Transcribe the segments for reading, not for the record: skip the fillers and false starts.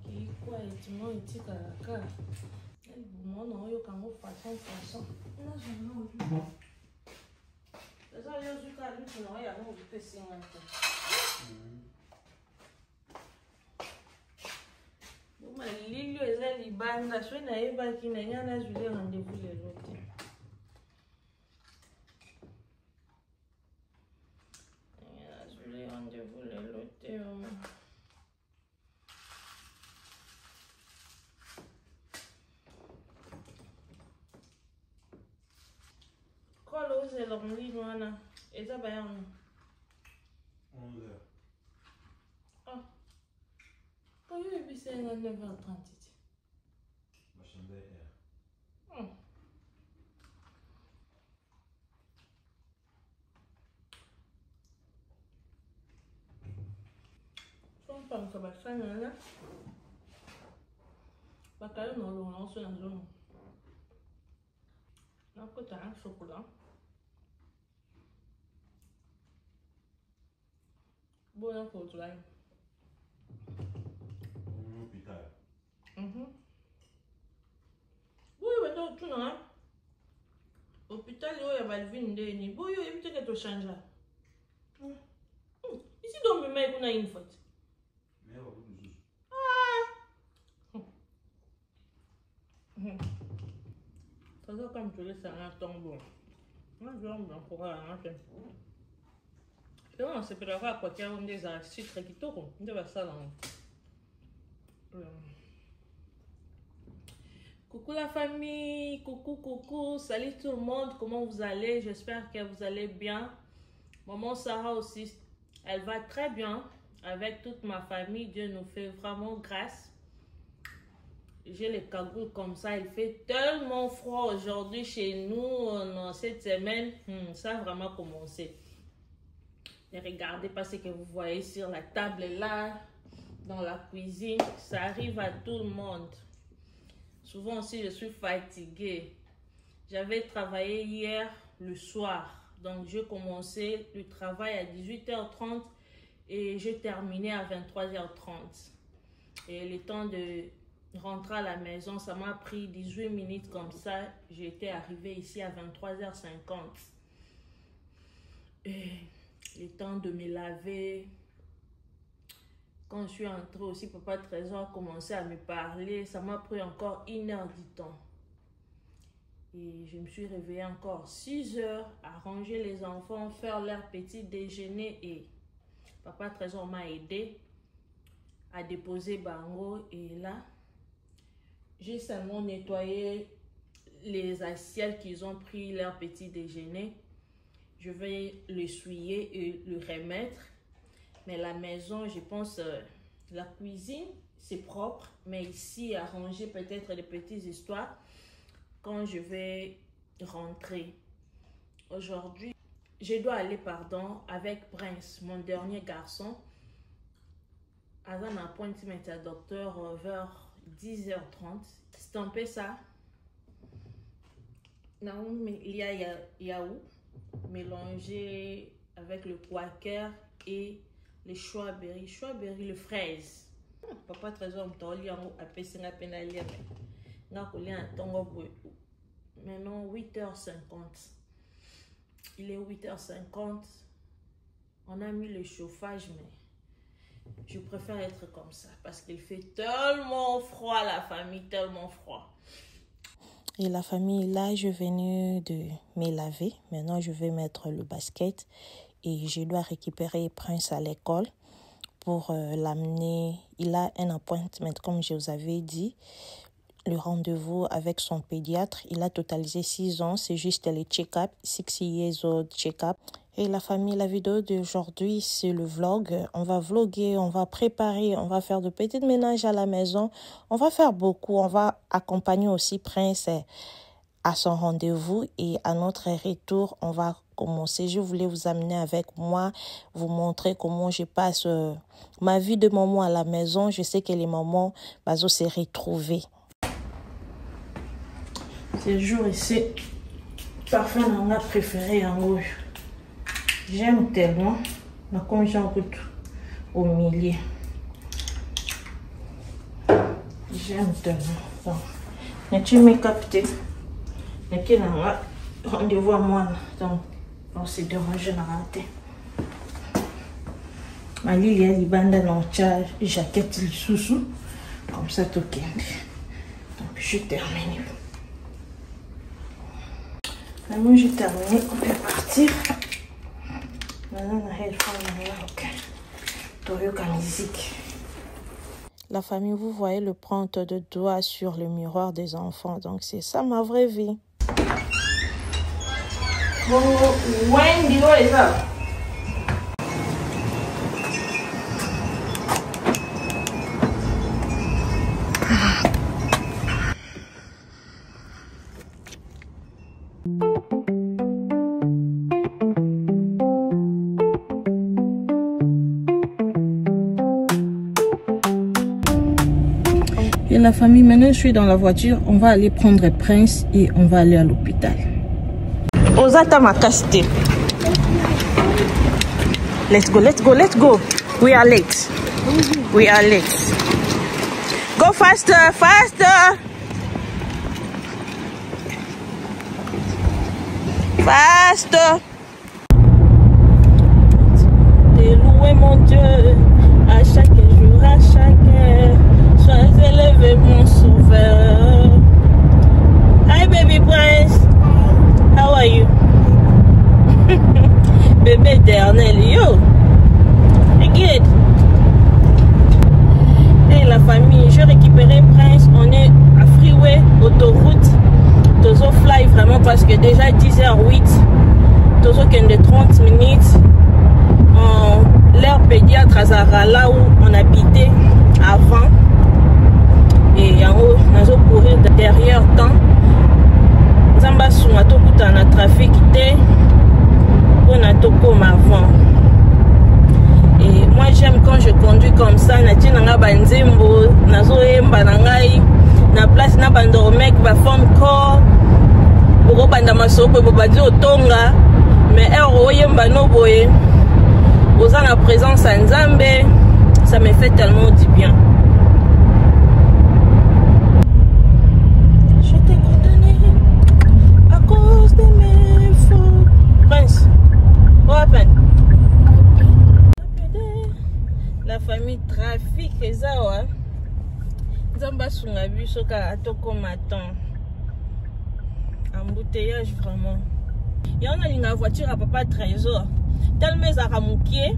qui quoi et tu m'as dit que la cara. Mon nom est quand on façon. Là, je n'ai pas. Ça, je suis quand même non, il y a un peu si on a Lilio est là, Liban, la soirée n'a pas qui n'a rien à jouer rendez-vous les autres. Rendez-vous les lotés. Quoi l'ose est l'ormli noana? Et ça va y en 11h. Ah. Quand il est bissé à 9h30. Ma chambre est. Je pense que ça va faire là. Parce que nous allons lancer dans zone. Donc, tu as un chocolat. Bon, pour toi. L'hôpital. Oui, mais donc, tu n'as pas. Hôpital, il y a le vin de ni. Bon, il y a peut-être que tu changes. Ici, donc, mais on a une faute. Mais il y a beaucoup de choses. Ça doit comme tu laisses un tombeau. Moi, je vais encore à un peu. Et on se peut avoir quoi qu'il y a des artistes qui tournent. On va ça dans. Coucou la famille, coucou, salut tout le monde, comment vous allez? J'espère que vous allez bien. Maman Sarah aussi, elle va très bien avec toute ma famille. Dieu nous fait vraiment grâce. J'ai les cagoules comme ça, il fait tellement froid aujourd'hui chez nous dans cette semaine. Ça a vraiment commencé. Et regardez pas ce que vous voyez sur la table là, dans la cuisine. Ça arrive à tout le monde. Souvent aussi, je suis fatiguée. J'avais travaillé hier le soir. Donc, j'ai commencé le travail à 18h30 et j'ai terminé à 23h30. Et le temps de rentrer à la maison, ça m'a pris 18 minutes comme ça. J'étais arrivée ici à 23h50. Et le temps de me laver. Quand je suis entrée aussi, Papa Trésor a commencé à me parler. Ça m'a pris encore 1 heure du temps. Et je me suis réveillée encore 6 heures à ranger les enfants, faire leur petit déjeuner. Et Papa Trésor m'a aidé à déposer Bango. Et là, j'ai seulement nettoyé les assiettes qu'ils ont pris leur petit déjeuner. Je vais l'essuyer et le remettre. Mais la maison, je pense, la cuisine, c'est propre. Mais ici, à ranger peut-être des petites histoires quand je vais rentrer. Aujourd'hui, je dois aller, avec Prince, mon dernier garçon, à un appointment à docteur vers 10h30. C'est un peu ça. Non, mais il y a yaourt mélangé avec le quaker et les strawberry, le fraise. Papa Trésor m'toli en appelle ça penalia mais n'a collé un tongo boy. Maintenant 8h50. Il est 8h50. On a mis le chauffage mais je préfère être comme ça parce qu'il fait tellement froid la famille, tellement froid. Et la famille, là, je venais de me laver. Maintenant, je vais mettre le basket et je dois récupérer Prince à l'école pour l'amener. Il a un appointment, comme je vous avais dit, le rendez-vous avec son pédiatre. Il a totalisé 6 ans, c'est juste les check-up, 6 years old check-up. Et la famille, la vidéo d'aujourd'hui, c'est le vlog. On va vlogger, on va préparer, on va faire de petits ménages à la maison. On va faire beaucoup, on va accompagner aussi Prince à son rendez-vous et à notre retour, on va commencer. Je voulais vous amener avec moi, vous montrer comment je passe ma vie de maman à la maison. Je sais que les mamans, Bazo s'est retrouvée. Ce jour ici, parfum on a préféré en rouge. J'aime tellement, mais comme j'en goûte au milieu. J'aime tellement. Donc, tu m'as capté. Mais qui n'a rendez-vous à moi. Donc, on s'est dérangé dans la tête. Ma Lily a libanda dans la jaquette sous comme ça tout est. Donc, je termine. Maintenant, j'ai terminé. On peut partir. Maintenant, on a le musique. La famille, vous voyez le pointe de doigt sur le miroir des enfants. Donc, c'est ça ma vraie vie. Wendy, what is up? Et la famille, maintenant je suis dans la voiture, on va aller prendre Prince et on va aller à l'hôpital. Osata m'a casté. Let's go, let's go, let's go. We are late. We are late. Go faster, faster. Faster. T'es loué mon Dieu, à chaque jour, à chaque heure. Sois élevé mon sauveur. Hi baby Prince. How are you? Bébé éternel, yo. Good. Et la famille, je récupérais Prince. On est à freeway, autoroute. Tozo fly vraiment parce que déjà 10h08. Tozo qui est de 30 minutes. L'air pédiatre à Zara, là où on habitait avant. Et en haut, nous allons courir derrière temps. Zamba Souma Tokuta na trafic té. On a toko avant. Et moi j'aime quand je conduis comme ça. Na tina banzembo, nazo yemba na ngai, na place na bandormek ba phone call. Boko banda masopo bo badi otonga, mais ero yemba no boye. Osant la présence à Nzambe, ça me fait tellement du bien. Je t'ai condamné à cause de mes fautes. Prince, what happened? La famille trafic et ça, ouais. Nzamba sunga biso ka atoko matin. Embouteillage vraiment. Il y a une voiture à papa Trésor. Tellement ça ramoukié.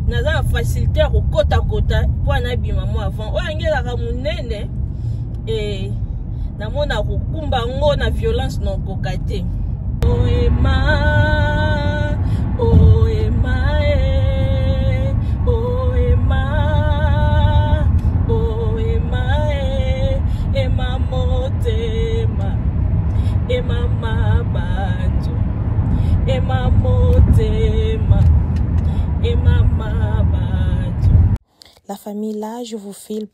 Naza facilité au côte à côte pour un abîme moi avant. Ouais, il y a la ramounene et na mona kukumba ngo na violence non kokate. Oh Emma, oh Emma, oh Emma, oh Emma, Emma motema, Emma mabanzo, Emma motema, Emma mabanzo. La famille, là, je vous filme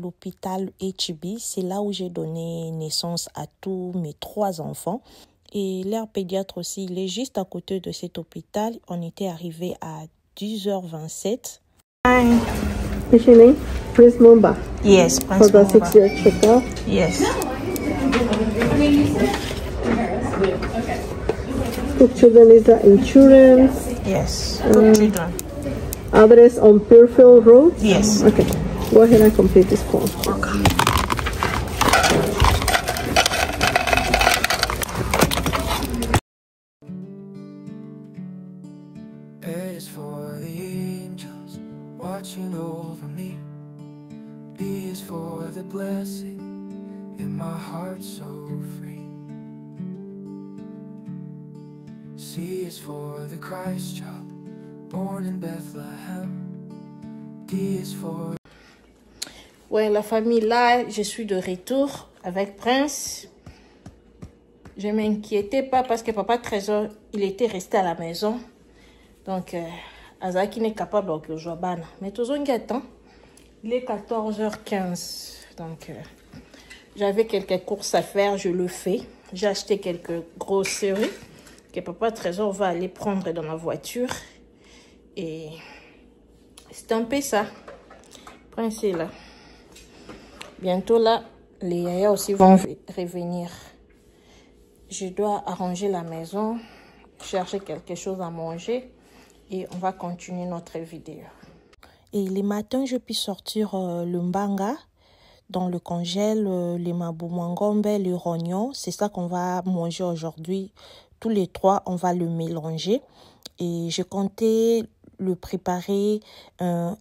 l'hôpital HB. C'est là où j'ai donné naissance à tous mes 3 enfants. Et leur pédiatre aussi, il est juste à côté de cet hôpital. On était arrivé à 10h27. Hi. What's your name? Prince Mumba. Yes, Prince For the Mumba. 6-year checkup. Yes. Cook children is the insurance. Yes. Good children. Address on Pearfield Road. Yes. Okay. Go ahead and complete this form. Okay. A is for the angels watching over me. B is for the blessing in my heart so free. C is for the Christ child born in Bethlehem. D is for... Ouais, la famille, là, je suis de retour avec Prince. Je m'inquiétais pas parce que papa Trésor, il était resté à la maison. Donc, Azaki n'est capable de jouer. Mais tout le monde, il est 14h15. Donc, j'avais quelques courses à faire, je le fais. J'ai acheté quelques grosseries que papa Trésor va aller prendre dans la voiture. Et c'est un peu ça. Prince est là. Bientôt là, les yaya aussi vont revenir. Je dois arranger la maison, chercher quelque chose à manger et on va continuer notre vidéo. Et les matins, je peux sortir le mbanga dans le congèle, les mabumangombe, les rognons. C'est ça qu'on va manger aujourd'hui. Tous les trois, on va le mélanger. Et je comptais le préparer,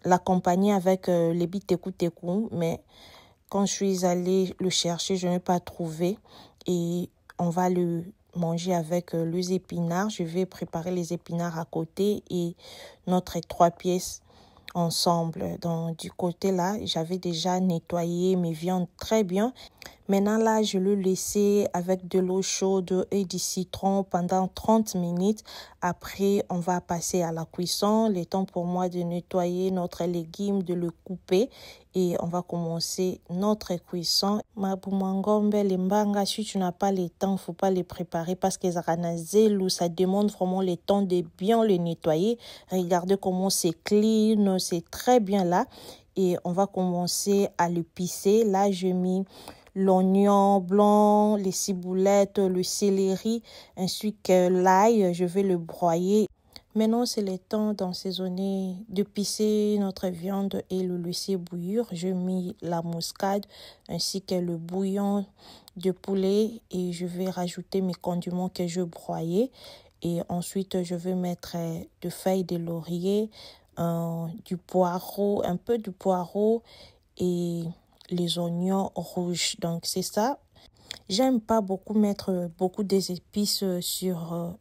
l'accompagner avec les biteku-teku, mais quand je suis allée le chercher, je n'ai pas trouvé. Et on va le manger avec les épinards. Je vais préparer les épinards à côté et notre 3 pièces ensemble. Donc, du côté là, j'avais déjà nettoyé mes viandes très bien. Maintenant là, je le laissais avec de l'eau chaude et du citron pendant 30 minutes. Après, on va passer à la cuisson. Le temps pour moi de nettoyer notre légume, de le couper et on va commencer notre cuisson. Mabumangombe, les mbanga, si tu n'as pas le temps, il ne faut pas les préparer parce que ça demande vraiment le temps de bien le nettoyer. Regardez comment c'est clean, c'est très bien là. Et on va commencer à le pisser. Là, j'ai mis l'oignon blanc, les ciboulettes, le céleri, ainsi que l'ail. Je vais le broyer. Maintenant, c'est le temps d'assaisonner, de pisser notre viande et le laisser bouillir. Je mets la muscade ainsi que le bouillon de poulet et je vais rajouter mes condiments que je broyais. Et ensuite, je vais mettre des feuilles de laurier, du poireau, un peu de poireau et les oignons rouges. Donc, c'est ça. J'aime pas beaucoup mettre beaucoup d'épices sur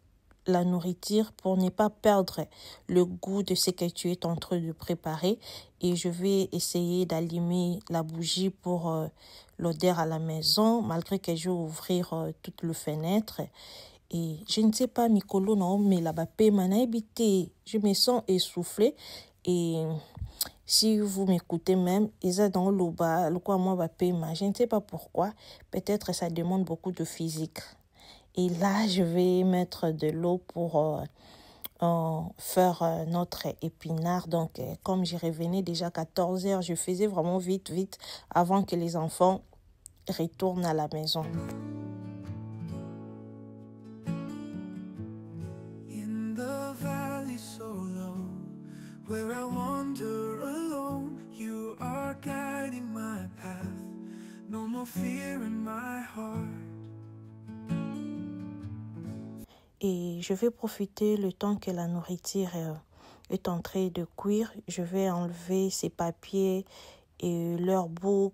la nourriture pour ne pas perdre le goût de ce que tu es en train de préparer. Et je vais essayer d'allumer la bougie pour l'odeur à la maison, malgré que je vais ouvrir toutes les fenêtres. Et je ne sais pas, Mikolo, non, mais là-bas, je me sens essoufflée. Et si vous m'écoutez même, ils sont dans le bas, le quoi moi, je ne sais pas pourquoi. Peut-être ça demande beaucoup de physique. Et là, je vais mettre de l'eau pour faire notre épinard. Donc, comme je revenais déjà à 14 heures, je faisais vraiment vite avant que les enfants retournent à la maison. In the valley so low, where I wander alone, you are guiding my path. No more fear in my heart. Et je vais profiter le temps que la nourriture est en train de cuire. Je vais enlever ces papiers et leur bouc,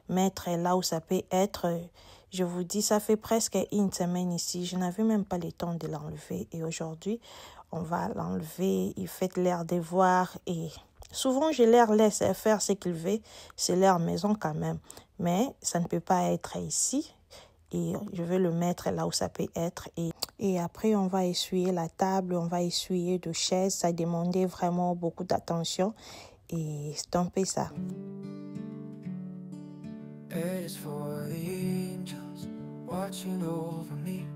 mettre là où ça peut être. Je vous dis, ça fait presque une semaine ici. Je n'avais même pas le temps de l'enlever. Et aujourd'hui, on va l'enlever. Il fait l'air de voir. Et souvent, je leur laisse faire ce qu'ils veulent. C'est leur maison quand même. Mais ça ne peut pas être ici. Et je vais le mettre là où ça peut être. Et après, on va essuyer la table, on va essuyer de chaises. Ça demandait vraiment beaucoup d'attention. Et c'est un peu ça. A is for the angels watching over me.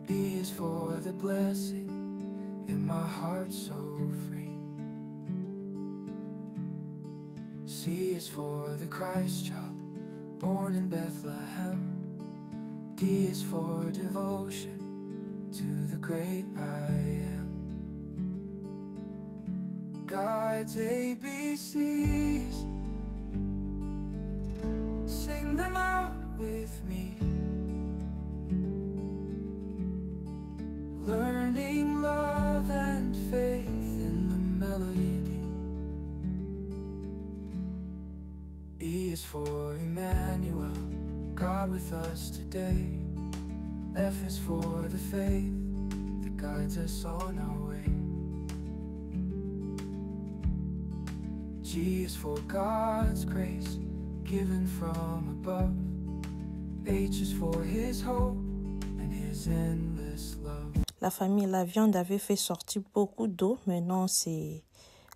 B is for the blessing in my heart so free. C is for the Christ child born in Bethlehem. D is for devotion to the great I am. God's ABCs, sing them out with me. Learning love and faith in the melody. E is for Emmanuel, God with us today. F is for the faith that guides us on our way. G is for God's grace given from above. H is for His hope and His endless love. La famille, la viande avait fait sortir beaucoup d'eau. Maintenant, c'est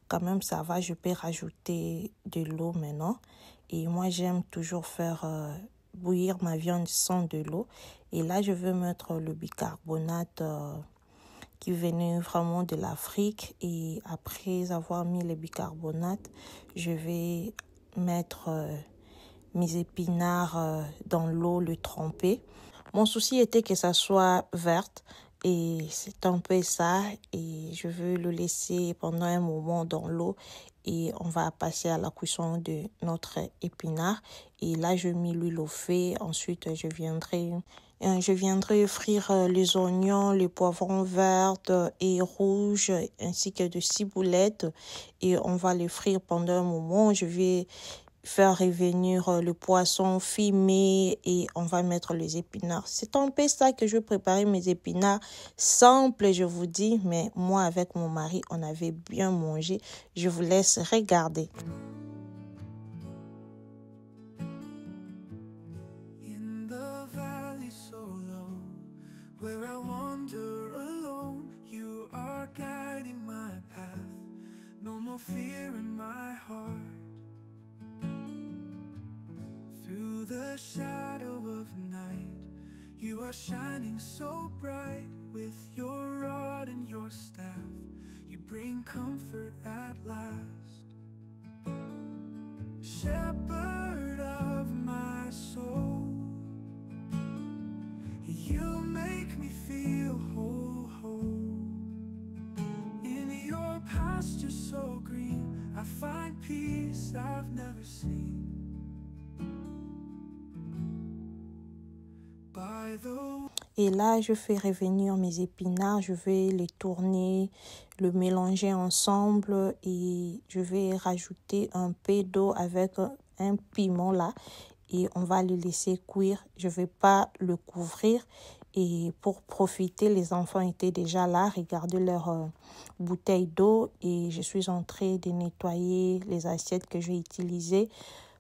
quand même ça va. Je peux rajouter de l'eau maintenant. Et moi, j'aime toujours faire bouillir ma viande sans de l'eau. Et là, je vais mettre le bicarbonate qui venait vraiment de l'Afrique. Et après avoir mis le bicarbonate, je vais mettre mes épinards dans l'eau, le tremper. Mon souci était que ça soit verte et c'est un peu ça. Et je veux le laisser pendant un moment dans l'eau et on va passer à la cuisson de notre épinard. Et là, je mets l'huile au feu. Ensuite, je viendrai frire les oignons, les poivrons verts et rouges ainsi que de ciboulettes. Et on va les frire pendant un moment. Je vais faire revenir le poisson fumé et on va mettre les épinards. C'est un peu ça que je préparais mes épinards. Simple, je vous dis, mais moi avec mon mari, on avait bien mangé. Je vous laisse regarder. In the valley so low, where I wander alone, you are guiding my path. No more fear in my heart. Through the shadow of night, you are shining so bright. With your rod and your staff, you bring comfort at last. Shepherd of my soul, you make me feel whole. In your pasture so green, I find peace I've never seen. Et là, je fais revenir mes épinards, je vais les tourner, le mélanger ensemble et je vais rajouter un peu d'eau avec un piment là et on va le laisser cuire. Je ne vais pas le couvrir et pour profiter, les enfants étaient déjà là, regardez leur bouteille d'eau et je suis en train de nettoyer les assiettes que je vais utiliser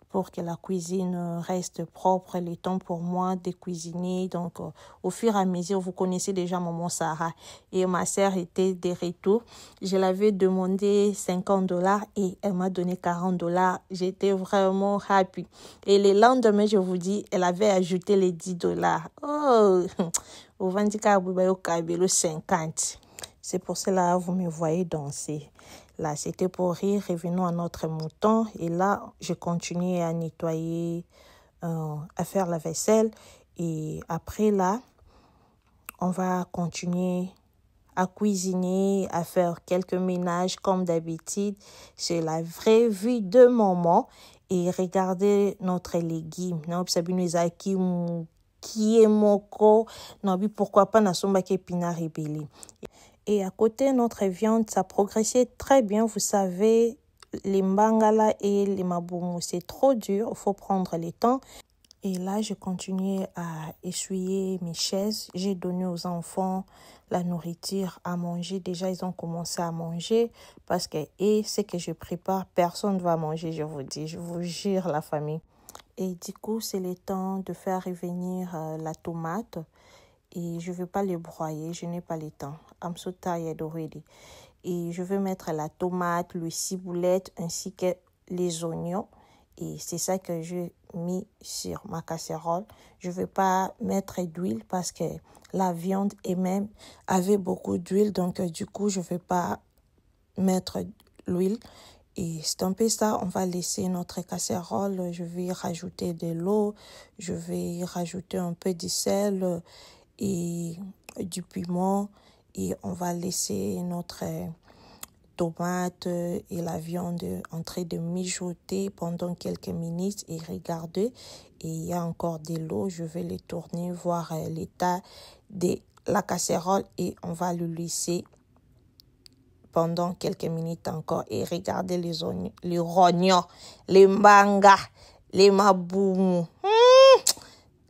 pour que la cuisine reste propre, le temps pour moi de cuisiner. Donc, au fur et à mesure, vous connaissez déjà maman Sarah. Et ma sœur était de retour. Je l'avais demandé $50 et elle m'a donné $40. J'étais vraiment happy. Et le lendemain, je vous dis, elle avait ajouté les $10. Oh, au 50. C'est pour cela que vous me voyez danser. Là, c'était pour rire. Revenons à notre mouton. Et là, je continuais à nettoyer, à faire la vaisselle. Et après, là, on va continuer à cuisiner, à faire quelques ménages comme d'habitude. C'est la vraie vie de maman. Et regardez notre légume. Non, qui est moko. Non, pourquoi pas nasomba qui épinard et belé. Et à côté, notre viande, ça progressait très bien. Vous savez, les mbangala et les maboumou, c'est trop dur. Il faut prendre le temps. Et là, je continuais à essuyer mes chaises. J'ai donné aux enfants la nourriture à manger. Déjà, ils ont commencé à manger parce que ce que je prépare, personne ne va manger, je vous dis. Je vous jure, la famille. Et du coup, c'est le temps de faire revenir la tomate. Et je ne vais pas les broyer, je n'ai pas le temps. I'm so tired already. Et je vais mettre la tomate, le ciboulette ainsi que les oignons. Et c'est ça que j'ai mis sur ma casserole. Je ne vais pas mettre d'huile parce que la viande et même avait beaucoup d'huile. Donc du coup, je ne vais pas mettre l'huile. Et c'est un peu ça, on va laisser notre casserole. Je vais rajouter de l'eau. Je vais rajouter un peu de sel et du piment et on va laisser notre tomate et la viande en train de mijoter pendant quelques minutes et regardez, et il y a encore de l'eau, je vais les tourner, voir l'état de la casserole et on va le laisser pendant quelques minutes encore et regardez les oignons, les rognons, les mangas, les maboumous.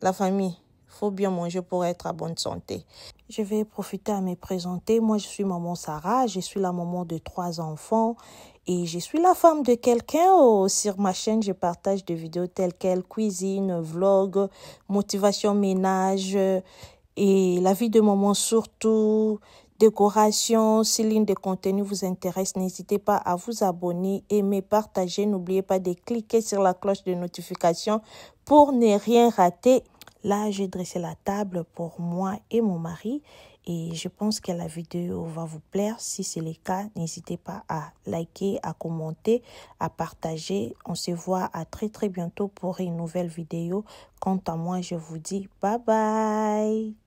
La famille, faut bien manger pour être à bonne santé. Je vais profiter à me présenter. Moi, je suis maman Sarah. Je suis la maman de 3 enfants. Et je suis la femme de quelqu'un. Sur ma chaîne, je partage des vidéos telles quelles cuisine, vlog, motivation ménage et la vie de maman surtout, décoration. Si l'une des contenus vous intéresse, n'hésitez pas à vous abonner, aimer, partager. N'oubliez pas de cliquer sur la cloche de notification pour ne rien rater. Là, j'ai dressé la table pour moi et mon mari Et je pense que la vidéo va vous plaire. Si c'est le cas, n'hésitez pas à liker, à commenter, à partager. On se voit à très très bientôt pour une nouvelle vidéo. Quant à moi, je vous dis bye bye.